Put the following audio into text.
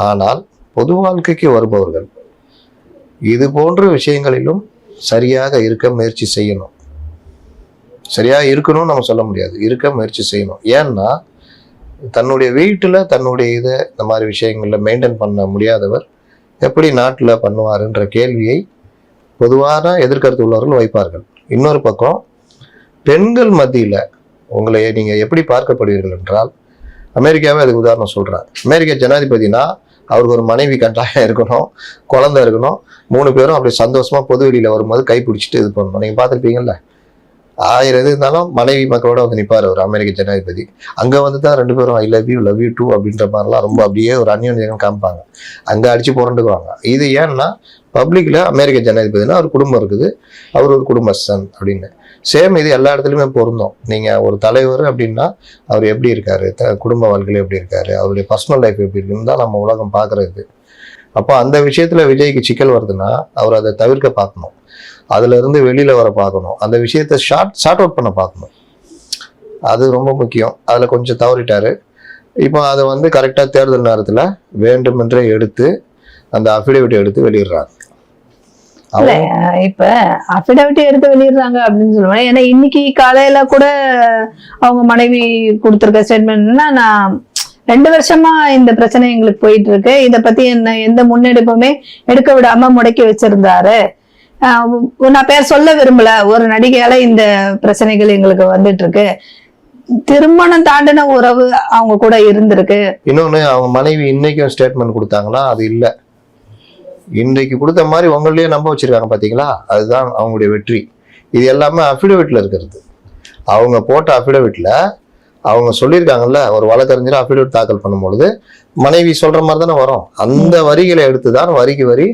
ஆனால் பொது வாழ்க்கைக்கு வருபவர்கள் இது போன்ற விஷயங்களிலும் சரியாக இருக்க முயற்சி செய்யணும். சரியாக இருக்கணும்னு நம்ம சொல்ல முடியாது, இருக்க முயற்சி செய்யணும். ஏன்னா தன்னுடைய வீட்டில் தன்னுடைய இதை இந்த மாதிரி விஷயங்களில் மெயின்டைன் பண்ண முடியாதவர் எப்படி நாட்டில் பண்ணுவாருன்ற கேள்வியை பொதுவான எதிர்கருத்து உள்ளவர்கள் வைப்பார்கள். இன்னொரு பக்கம் பெண்கள் மத்தியில் உங்களை நீங்கள் எப்படி பார்க்கப்படுவீர்கள் என்றால், அமெரிக்காவே அதுக்கு உதாரணம் சொல்கிறார். அமெரிக்க ஜனாதிபதினா அவருக்கு ஒரு மனைவி கட்டாயம் இருக்கணும், குழந்தை இருக்கணும், 3 பேரும் அப்படி சந்தோஷமா பொது வெளியில வரும்போது கை பிடிச்சிட்டு இது பண்ணணும். நீங்க பார்த்துருப்பீங்கல்ல, 1000 இது இருந்தாலும் மனைவி மக்களோட வந்து நிற்பார் ஒரு அமெரிக்க ஜனாதிபதி. அங்கே வந்து தான் 2 பேரும் ஐ லவ் யூ டூ அப்படின்ற மாதிரிலாம் ரொம்ப அப்படியே ஒரு அந்யோன்யம் காமிப்பாங்க. அங்கே அடிச்சு புரண்டுக்குவாங்க. இது ஏன்னா பப்ளிக்ல அமெரிக்க ஜனாதிபதினா ஒரு குடும்பம் இருக்குது, அவர் ஒரு குடும்பஸ்தன் அப்படின்னு. சேம் இது எல்லா இடத்துலையுமே பொருந்தும். நீங்க ஒரு தலைவர் அப்படின்னா அவர் எப்படி இருக்காரு, குடும்ப வாழ்க்கையில எப்படி இருக்காரு, அவருடைய பர்சனல் லைஃப் எப்படி இருக்குன்னு தான் நம்ம உலகம் பார்க்கறது. அப்போ அந்த விஷயத்துல விஜய்க்கு சிக்கல் வருதுன்னா அவர் அதை தவிர்க்க பார்க்கணும், அதுல இருந்து வெளியில வர பார்க்கணும், அந்த விஷயத்த ஷார்ட் அவுட் பண்ண பார்க்கணும். அது ரொம்ப முக்கியம். அதுல கொஞ்சம் தவறிட்டாரு. இப்போ அதை வந்து கரெக்டா தேர்தல் நேரத்துல வேண்டுமென்றே எடுத்து அந்த அஃபிடேவிட் எடுத்து வெளியிடுறாங்க. இப்ப அபிடவிட் எடுத்து வெளியிடுறாங்க அப்படின்னு சொல்லுவாங்க. ஏன்னா இன்னைக்கு காலையில கூட அவங்க மனைவி கொடுத்திருக்க ஸ்டேட்மெண்ட்னா, நான் 2 வருஷமா இந்த பிரச்சனை எங்களுக்கு போயிட்டு இருக்கு, இத பத்தி என்ன எந்த முன்னெடுப்புமே எடுக்க விடாம முடக்கி வச்சிருந்தாரு. நான் பேர் சொல்ல விரும்பல, ஒரு நடிகையால இந்த பிரச்சனைகள் எங்களுக்கு வந்துட்டு இருக்கு, திருமணம் தாண்டின உறவு அவங்க கூட இருந்திருக்கு. இன்னொன்னு, அவங்க மனைவி இன்னைக்கும் ஸ்டேட்மெண்ட் கொடுத்தாங்கன்னா அது இல்லை, இன்றைக்கு கொடுத்த மாதிரி உங்களையே நம்ப வச்சிருக்காங்க. பாத்தீங்களா, அதுதான் அவங்களுடைய வெற்றி. இது எல்லாமே அஃபிடவிட்ல இருக்கிறது. அவங்க போட்ட அஃபிடவிட்ல அவங்க சொல்லியிருக்காங்கல்ல, ஒரு வழக்கறிஞர் அஃபிடவிட் தாக்கல் பண்ணும்பொழுது மனைவி சொல்ற மாதிரி தானே வரும். அந்த வரிகளை எடுத்துதான் வரிக்கு வரி